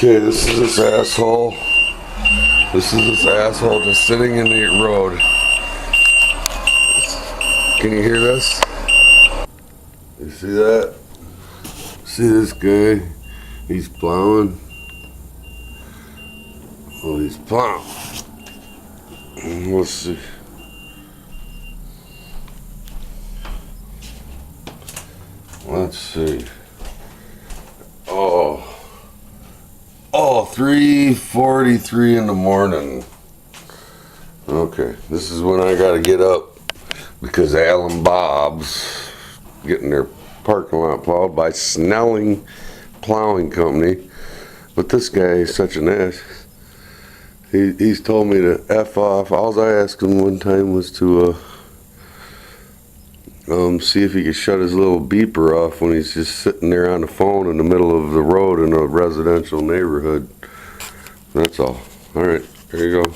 Okay, this is this asshole. This is this asshole just sitting in the road. Can you hear this? You see that? See this guy? He's plowing. Oh, he's plowing. Let's see. Let's see. Oh, 3:43 in the morning. Okay, this is when I gotta get up because Alan Bob's getting their parking lot plowed by Snelling Plowing Company. But this guy is such an ass. He's told me to F off. All I asked him one time was to see if he could shut his little beeper off when he's just sitting there on the phone in the middle of the road in a residential neighborhood. That's all. All right, there you go.